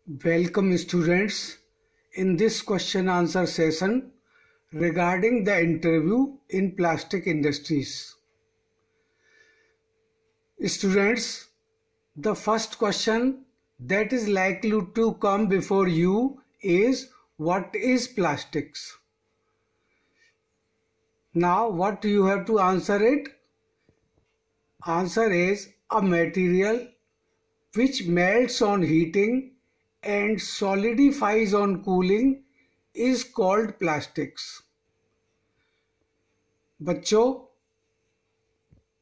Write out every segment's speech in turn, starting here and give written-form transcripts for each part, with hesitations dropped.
Welcome students in this question answer session regarding the interview in plastic industries. Students, the first question that is likely to come before you is what is plastics? Now what you have to answer it? Answer is a material which melts on heating and solidifies on cooling is called plastics. बच्चों,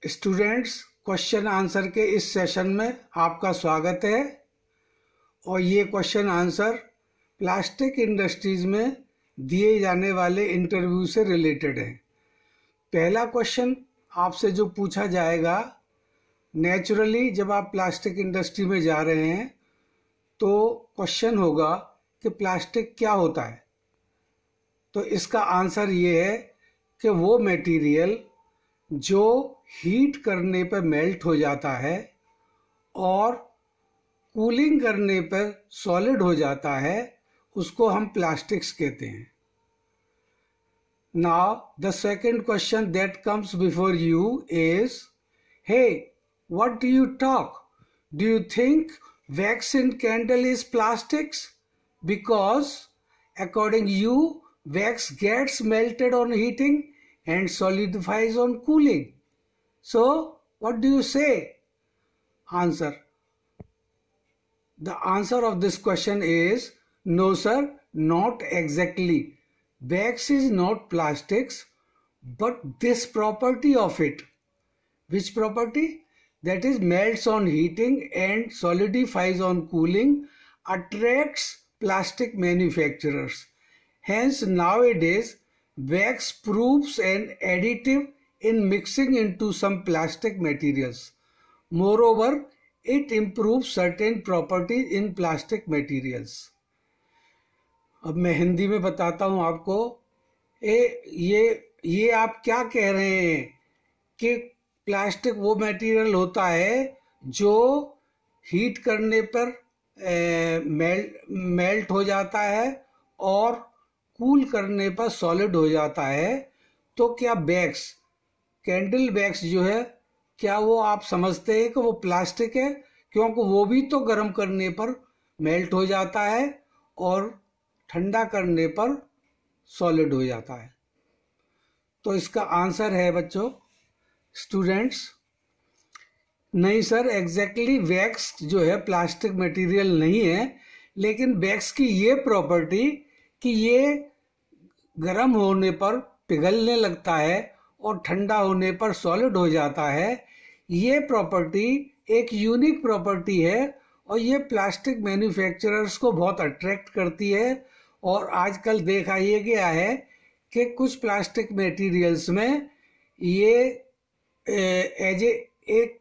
students, question answer के इस session में आपका स्वागत है और ये question answer plastic industries में दिए जाने वाले इंटरव्यू से रिलेटेड है। पहला क्वेश्चन आपसे जो पूछा जाएगा, नेचुरली जब आप प्लास्टिक इंडस्ट्री में जा रहे हैं तो क्वेश्चन होगा कि प्लास्टिक क्या होता है। तो इसका आंसर ये है कि वो मटेरियल जो हीट करने पर मेल्ट हो जाता है और कूलिंग करने पर सॉलिड हो जाता है, उसको हम प्लास्टिक्स कहते हैं। Now the second question that comes before you is, hey, what do you talk? Do you think wax in candle is plastics? Because according you, wax gets melted on heating and solidifies on cooling. So what do you say? Answer. The answer of this question is no sir, not exactly. Wax is not plastics, but this property of it. Which property? That is melts on heating and solidifies on cooling, attracts plastic manufacturers. Hence nowadays wax proves an additive in mixing into some plastic materials. Moreover, it improves certain properties in plastic materials. अब मैं हिंदी में बताता हूँ आपको। ये आप क्या कह रहे हैं कि प्लास्टिक वो मटेरियल होता है जो हीट करने पर मेल्ट हो जाता है और कूल करने पर सॉलिड हो जाता है। तो क्या वैक्स, कैंडल वैक्स जो है, क्या वो आप समझते हैं कि वो प्लास्टिक है? क्योंकि वो भी तो गर्म करने पर मेल्ट हो जाता है और ठंडा करने पर सॉलिड हो जाता है। तो इसका आंसर है बच्चों, स्टूडेंट्स, नहीं सर, एग्जैक्टली वैक्स जो है प्लास्टिक मटेरियल नहीं है, लेकिन वैक्स की ये प्रॉपर्टी कि ये गर्म होने पर पिघलने लगता है और ठंडा होने पर सॉलिड हो जाता है, ये प्रॉपर्टी एक यूनिक प्रॉपर्टी है और ये प्लास्टिक मैन्युफैक्चरर्स को बहुत अट्रैक्ट करती है। और आजकल देखा ये गया है कि कुछ प्लास्टिक मटेरियल्स में ये एज एक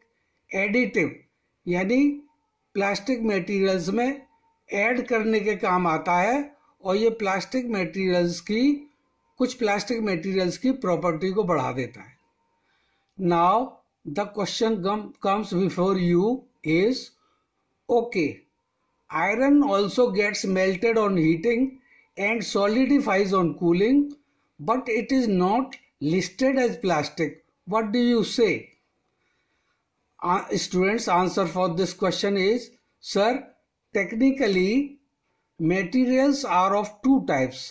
एडिटिव यानी प्लास्टिक मटेरियल्स में ऐड करने के काम आता है और ये प्लास्टिक मटेरियल्स की, कुछ प्लास्टिक मटेरियल्स की प्रॉपर्टी को बढ़ा देता है। Now the question comes before you is, okay, iron also gets melted on heating and solidifies on cooling, but it is not listed as plastic. What do you say? Students, answer for this question is, sir, technically materials are of two types,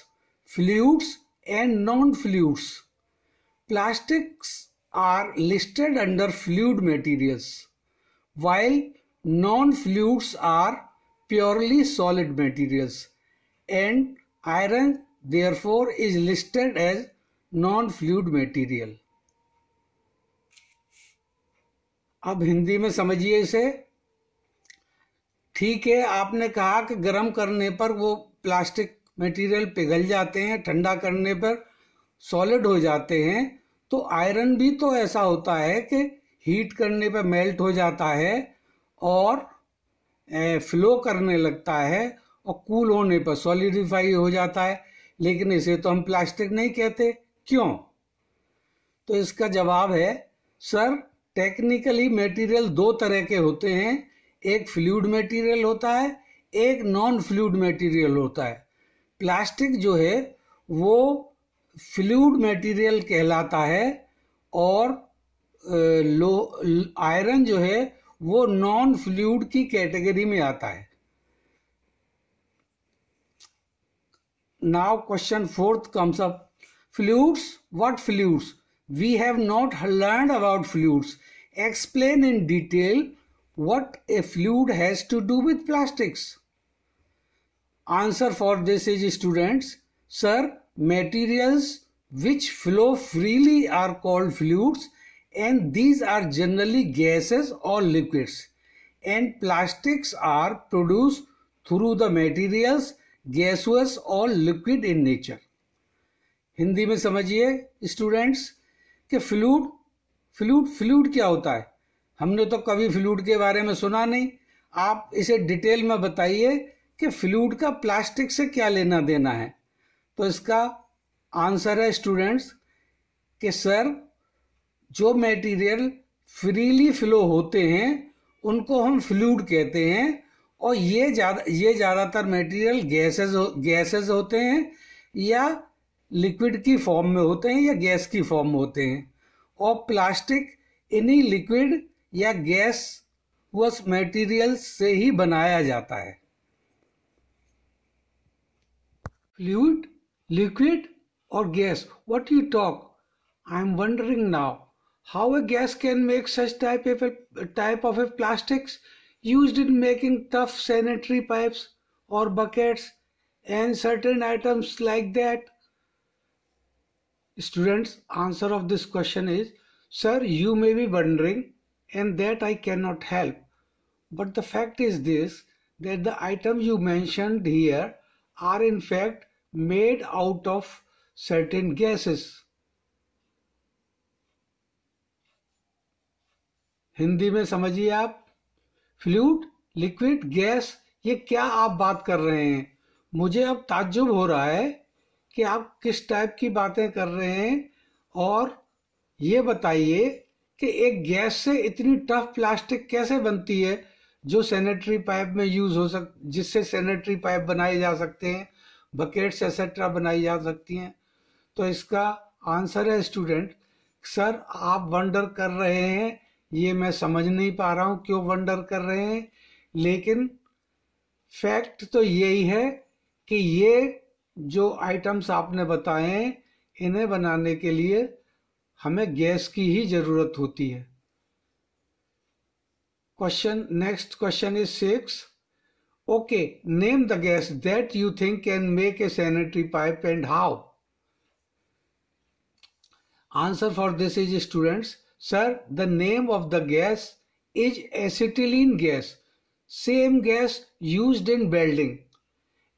fluids and non-fluids. Plastics are listed under fluid materials, while non-fluids are purely solid materials, and iron therefore is listed as non-fluid material. अब हिंदी में समझिए इसे। ठीक है, आपने कहा कि गर्म करने पर वो प्लास्टिक मटेरियल पिघल जाते हैं, ठंडा करने पर सॉलिड हो जाते हैं। तो आयरन भी तो ऐसा होता है कि हीट करने पर मेल्ट हो जाता है और फ्लो करने लगता है और कूल होने पर सॉलिडिफाई हो जाता है, लेकिन इसे तो हम प्लास्टिक नहीं कहते। क्यों? तो इसका जवाब है, सर, टेक्निकली मटेरियल दो तरह के होते हैं, एक फ्लूइड मटेरियल होता है, एक नॉन फ्लूइड मटेरियल होता है। प्लास्टिक जो है वो फ्लूइड मटेरियल कहलाता है और आयरन जो है वो नॉन फ्लूइड की कैटेगरी में आता है। Now question fourth comes up. Fluids? What fluids? We have not learned about fluids. Explain in detail what a fluid has to do with plastics. Answer for this is, students, sir, materials which flow freely are called fluids, and these are generally gases or liquids, and plastics are produced through the materials gaseous और liquid in nature. Hindi में समझिए students कि fluid क्या होता है। हमने तो कभी फ्लूइड के बारे में सुना नहीं, आप इसे डिटेल में बताइए कि फ्लूइड का प्लास्टिक से क्या लेना देना है। तो इसका आंसर है स्टूडेंट्स कि सर, जो मटेरियल फ्रीली फ्लो होते हैं उनको हम फ्लूइड कहते हैं, और ये ज़्यादातर मटेरियल गैसेस होते हैं या लिक्विड की फॉर्म में होते हैं या गैस की फॉर्म में होते हैं, और प्लास्टिक इन्हीं लिक्विड या गैस वस मटेरियल से ही बनाया जाता है। फ्लूइड, लिक्विड और gas, what you talk? I am wondering now how a gas can make such type of A plastics used in making tough sanitary pipes or buckets and certain items like that? Students, answer of this question is, sir, you may be wondering, and that I cannot help. But the fact is this, that the items you mentioned here are in fact made out of certain gases. Hindi में समझिए आप, fluid, liquid, gas, ये क्या आप बात कर रहे हैं? मुझे अब ताज्जुब हो रहा है कि आप किस टाइप की बातें कर रहे हैं, और ये बताइए कि एक गैस से इतनी टफ प्लास्टिक कैसे बनती है जो सैनिटरी पाइप में यूज हो जिससे सैनिटरी पाइप बनाए जा सकते हैं, बकेट्स एक्सेट्रा बनाई जा सकती हैं। तो इसका आंसर है स्टूडेंट, सर आप वंडर कर रहे हैं, ये मैं समझ नहीं पा रहा हूँ क्यों वंडर कर रहे हैं, लेकिन फैक्ट तो यही है कि ये जो आइटम्स आपने बताए हैं इन्हें बनाने के लिए हमें गैस की ही जरूरत होती है। Next question is 6. Okay, name the gas that you think can make a sanitary pipe and how? Answer for this is students, sir, the name of the gas is acetylene gas, same gas used in welding.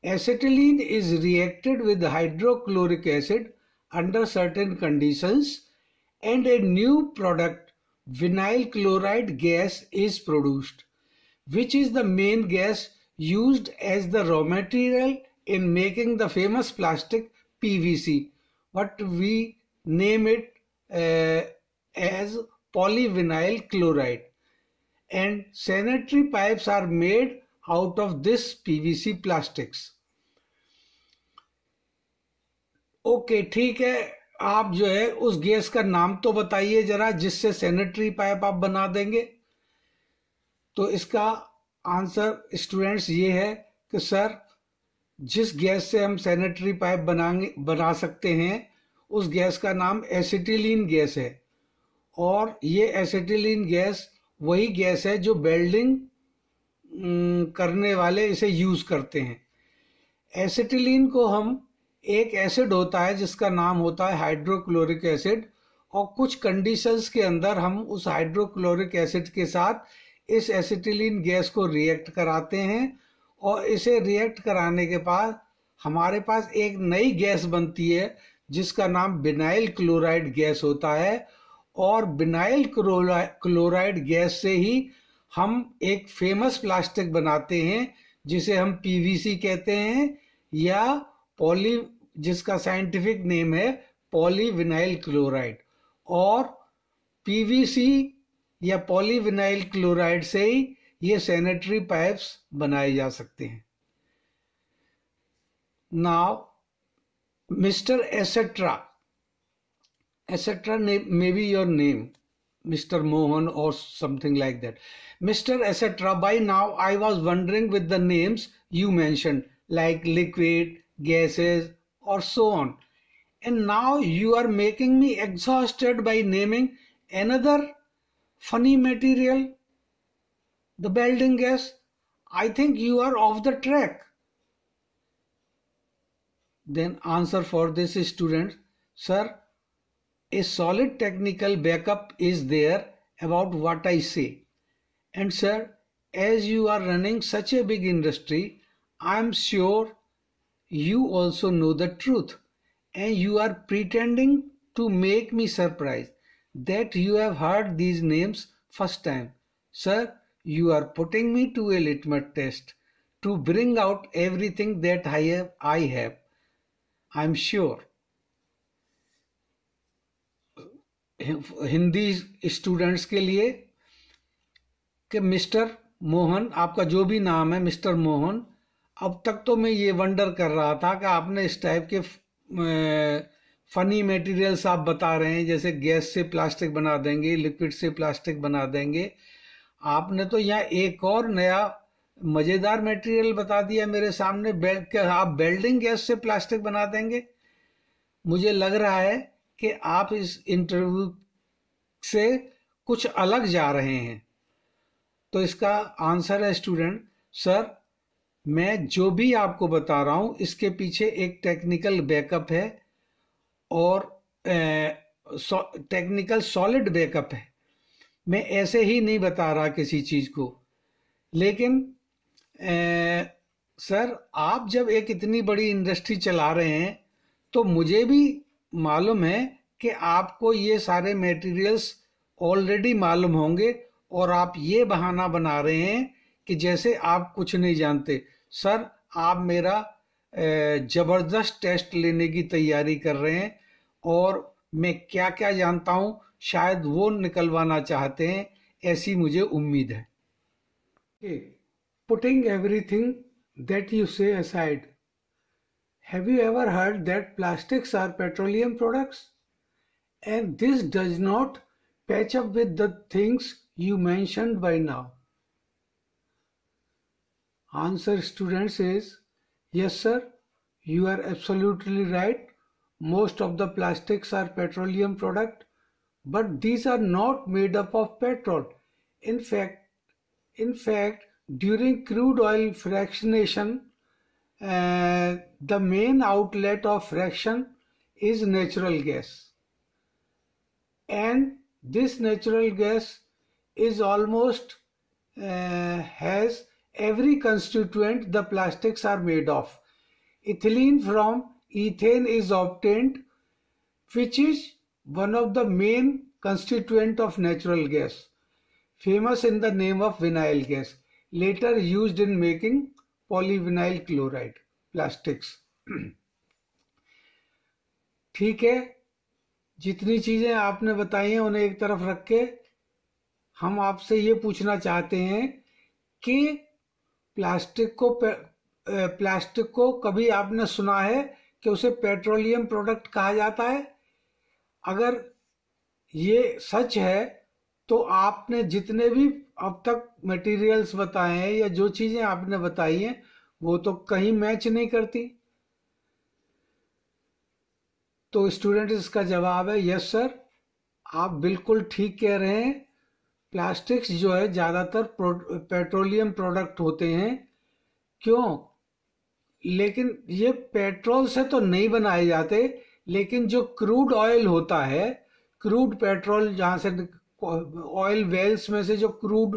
Acetylene is reacted with hydrochloric acid under certain conditions, and a new product, vinyl chloride gas, is produced, which is the main gas used as the raw material in making the famous plastic PVC, what we name it as polyvinyl chloride, and sanitary pipes are made out of this PVC plastics. Okay, ठीक है, आप जो है उस gas का नाम तो बताइए जरा जिससे सैनिटरी पाइप आप बना देंगे। तो इसका आंसर स्टूडेंट्स ये है कि सर, जिस गैस से हम सैनिटरी पाइप बना सकते हैं उस गैस का नाम एसिटिलीन गैस है, और ये एसिटिलीन गैस वही गैस है जो वेल्डिंग करने वाले इसे यूज करते हैं। एसिटिलीन को हम, एक एसिड होता है जिसका नाम होता है हाइड्रोक्लोरिक एसिड, और कुछ कंडीशंस के अंदर हम उस हाइड्रोक्लोरिक एसिड के साथ इस एसिटिलीन गैस को रिएक्ट कराते हैं, और इसे रिएक्ट कराने के बाद हमारे पास एक नई गैस बनती है जिसका नाम विनाइल क्लोराइड गैस होता है, और विनाइल क्लोराइड गैस से ही हम एक फेमस प्लास्टिक बनाते हैं जिसे हम पीवीसी कहते हैं, या जिसका साइंटिफिक नेम है पॉलीविनाइल क्लोराइड। और पीवीसी या पॉलीविनाइल क्लोराइड से ही ये सैनिटरी पाइप्स बनाए जा सकते हैं। Now, Mr. etc. etc. may be your name, Mr. Mohan or something like that. Mr. etc. By now I was wondering with the names you mentioned, like liquid, gases, or so on. And now you are making me exhausted by naming another funny material, the Belting gas. I think you are off the track. Then answer for this student, sir, a solid technical backup is there about what I say. And sir, as you are running such a big industry, I am sure you also know the truth. And you are pretending to make me surprised that you have heard these names first time. Sir, you are putting me to a litmus test to bring out everything that I have. I'm sure. Hindi students के लिए कि mister Mohan, आपका जो भी नाम है mister Mohan, अब तक तो मैं ये वंडर कर रहा था कि आपने इस टाइप के फनी मटेरियल्स आप बता रहे हैं, जैसे गैस से प्लास्टिक बना देंगे, लिक्विड से प्लास्टिक बना देंगे। आपने तो यहाँ एक और नया मज़ेदार मटेरियल बता दिया मेरे सामने, आप बेल्डिंग गैस से प्लास्टिक बना देंगे। मुझे लग रहा है कि आप इस इंटरव्यू से कुछ अलग जा रहे हैं। तो इसका आंसर है स्टूडेंट, सर मैं जो भी आपको बता रहा हूँ इसके पीछे एक टेक्निकल बैकअप है और टेक्निकल सॉलिड बैकअप है। मैं ऐसे ही नहीं बता रहा किसी चीज़ को। लेकिन सर आप जब एक इतनी बड़ी इंडस्ट्री चला रहे हैं तो मुझे भी मालूम है कि आपको ये सारे मटेरियल्स ऑलरेडी मालूम होंगे और आप ये बहाना बना रहे हैं कि जैसे आप कुछ नहीं जानते। सर आप मेरा ज़बरदस्त टेस्ट लेने की तैयारी कर रहे हैं और मैं क्या क्या जानता हूँ शायद वो निकलवाना चाहते हैं, ऐसी मुझे उम्मीद है। Putting everything that you say aside, have you ever heard that plastics are petroleum products? And this does not patch up with the things you mentioned by now. Answer students is, yes sir, you are absolutely right. Most of the plastics are petroleum product, but these are not made up of petrol. In fact, during crude oil fractionation, the main outlet of fraction is natural gas. And this natural gas is almost has every constituent the plastics are made of. Ethylene from ethane is obtained, which is one of the main constituent of natural gas, famous in the name of vinyl gas, later used in making polyvinyl chloride plastics. ठीक है, जितनी चीजें आपने बताई हैं उन्हें एक तरफ रख के हम आपसे ये पूछना चाहते हैं कि प्लास्टिक को कभी आपने सुना है कि उसे पेट्रोलियम प्रोडक्ट कहा जाता है? अगर ये सच है तो आपने जितने भी अब तक मटेरियल्स बताए हैं या जो चीजें आपने बताई हैं वो तो कहीं मैच नहीं करती। तो स्टूडेंट इसका जवाब है यस सर, आप बिल्कुल ठीक कह रहे हैं। प्लास्टिक्स जो है ज़्यादातर पेट्रोलियम प्रोडक्ट होते हैं। क्यों? लेकिन ये पेट्रोल से तो नहीं बनाए जाते, लेकिन जो क्रूड ऑयल होता है, क्रूड पेट्रोल, जहाँ से ऑयल वेल्स में से जो क्रूड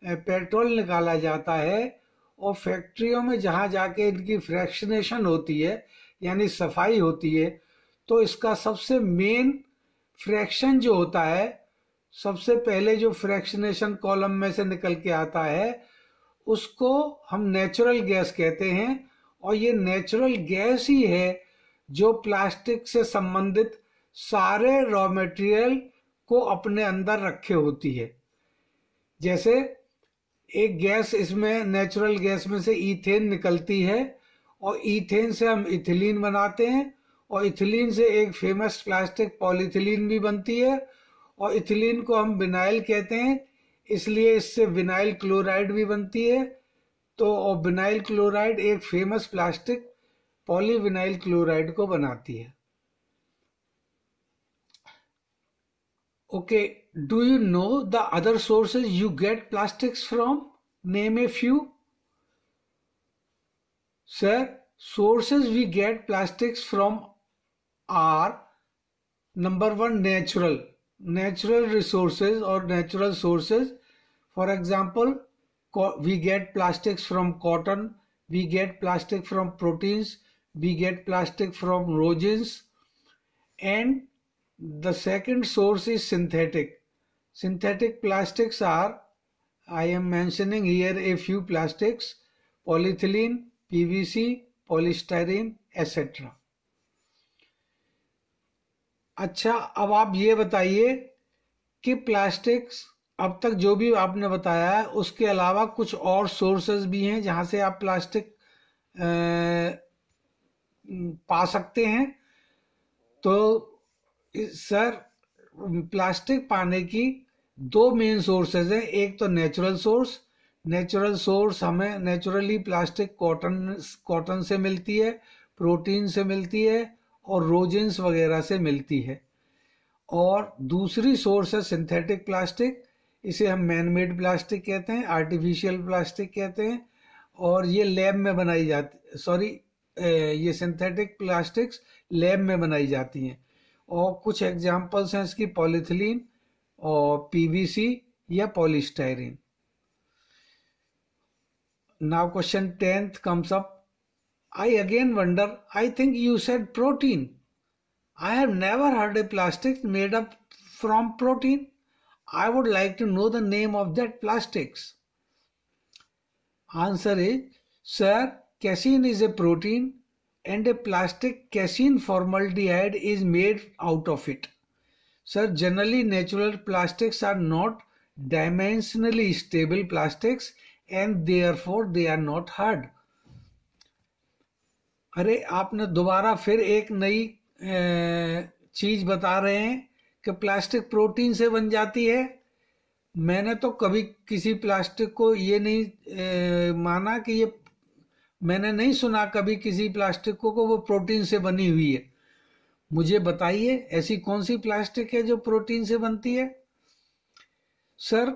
पेट्रोल निकाला जाता है और फैक्ट्रियों में जहाँ जाके इनकी फ्रैक्शनेशन होती है यानी सफाई होती है, तो इसका सबसे मेन फ्रैक्शन जो होता है, सबसे पहले जो फ्रैक्शनेशन कॉलम में से निकल के आता है उसको हम नेचुरल गैस कहते हैं। और ये नेचुरल गैस ही है जो प्लास्टिक से संबंधित सारे रॉ मटेरियल को अपने अंदर रखे होती है। जैसे एक गैस, इसमें नेचुरल गैस में से ईथेन निकलती है और ईथेन से हम इथिलीन बनाते हैं, और इथिलीन से एक फेमस प्लास्टिक पॉलीथिलीन भी बनती है, और इथिलीन को हम विनाइल कहते हैं, इसलिए इससे विनाइल क्लोराइड भी बनती है। तो और विनाइल क्लोराइड एक फेमस प्लास्टिक पॉलीविनाइल क्लोराइड को बनाती है। Okay, do you know the other sources you get plastics from? Name a few. Sir, sources we get plastics from are number one, natural resources or natural sources. For example, we get plastics from cotton, we get plastic from proteins, we get plastic from resins, and the second source is synthetic. Synthetic plastics are, I am mentioning here a few plastics: polyethylene, PVC, polystyrene, etc. अच्छा, अब आप ये बताइए कि plastics अब तक जो भी आपने बताया है उसके अलावा कुछ और सोर्सेज भी हैं जहां से आप प्लास्टिक पा सकते हैं। तो सर, प्लास्टिक पाने की दो मेन सोर्सेज हैं। एक तो नेचुरल सोर्स हमें नेचुरली प्लास्टिक कॉटन से मिलती है, प्रोटीन से मिलती है और रोजिन्स वगैरह से मिलती है। और दूसरी सोर्स है सिंथेटिक प्लास्टिक, इसे हम मैन मेड प्लास्टिक कहते हैं, आर्टिफिशियल प्लास्टिक कहते हैं, और ये लैब में बनाई जाती, ये सिंथेटिक प्लास्टिक्स लैब में बनाई जाती हैं। और कुछ एग्जांपल्स हैं इसकी पॉलीथिलीन और पीवीसी या polystyrene. Now question 10th comes up. I again wonder, I think you said protein. I have never heard a plastic made up from protein. I would like to know the name of that plastics. Answer is, sir, casein is a protein and a plastic casein formaldehyde is made out of it. Sir, generally natural plastics are not dimensionally stable plastics and therefore they are not hard. अरे, आपने दोबारा फिर एक नई चीज बता रहे हैं कि प्लास्टिक प्रोटीन से बन जाती है। मैंने तो कभी किसी प्लास्टिक को ये नहीं माना कि ये, मैंने नहीं सुना कभी किसी प्लास्टिक को वो प्रोटीन से बनी हुई है। मुझे बताइए ऐसी कौन सी प्लास्टिक है जो प्रोटीन से बनती है? सर,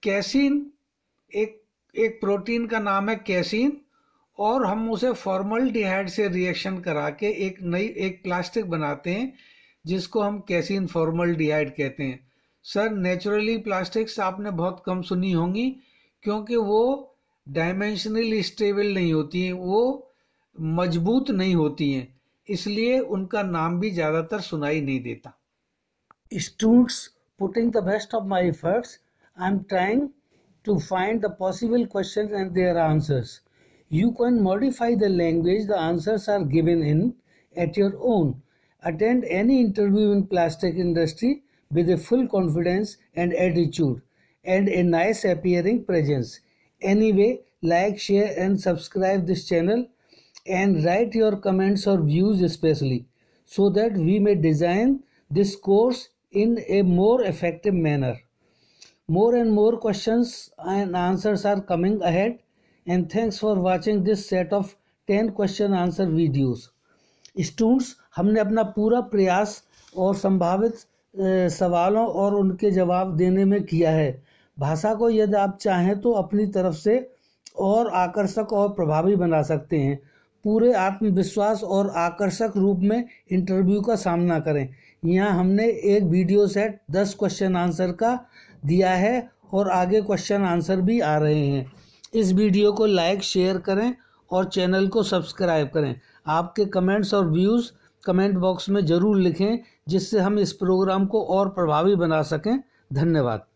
कैसीन एक प्रोटीन का नाम है कैसीन, और हम उसे फॉर्मल्डिहाइड से रिएक्शन करा के एक प्लास्टिक बनाते हैं जिसको हम कैसीन फॉर्मल्डिहाइड कहते हैं। सर, नेचुरली प्लास्टिक्स आपने बहुत कम सुनी होंगी क्योंकि वो डायमेंशनली स्टेबल नहीं होती हैं, वो मजबूत नहीं होती हैं, इसलिए उनका नाम भी ज़्यादातर सुनाई नहीं देता। Students, putting the best of my efforts, I am trying to find the possible questions and their answers. You can modify the language the answers are given in at your own. Attend any interview in plastic industry with a full confidence and attitude and a nice appearing presence. Anyway, like, share and subscribe this channel and write your comments or views especially so that we may design this course in a more effective manner. More and more questions and answers are coming ahead, and thanks for watching this set of 10 question answer videos. Students, हमने अपना पूरा प्रयास और संभावित सवालों और उनके जवाब देने में किया है। भाषा को यदि आप चाहें तो अपनी तरफ से और आकर्षक और प्रभावी बना सकते हैं। पूरे आत्मविश्वास और आकर्षक रूप में इंटरव्यू का सामना करें। यहाँ हमने एक वीडियो सेट 10 क्वेश्चन आंसर का दिया है और आगे क्वेश्चन आंसर भी आ रहे हैं। इस वीडियो को लाइक, शेयर करें और चैनल को सब्सक्राइब करें। आपके कमेंट्स और व्यूज़ कमेंट बॉक्स में ज़रूर लिखें जिससे हम इस प्रोग्राम को और प्रभावी बना सकें। धन्यवाद।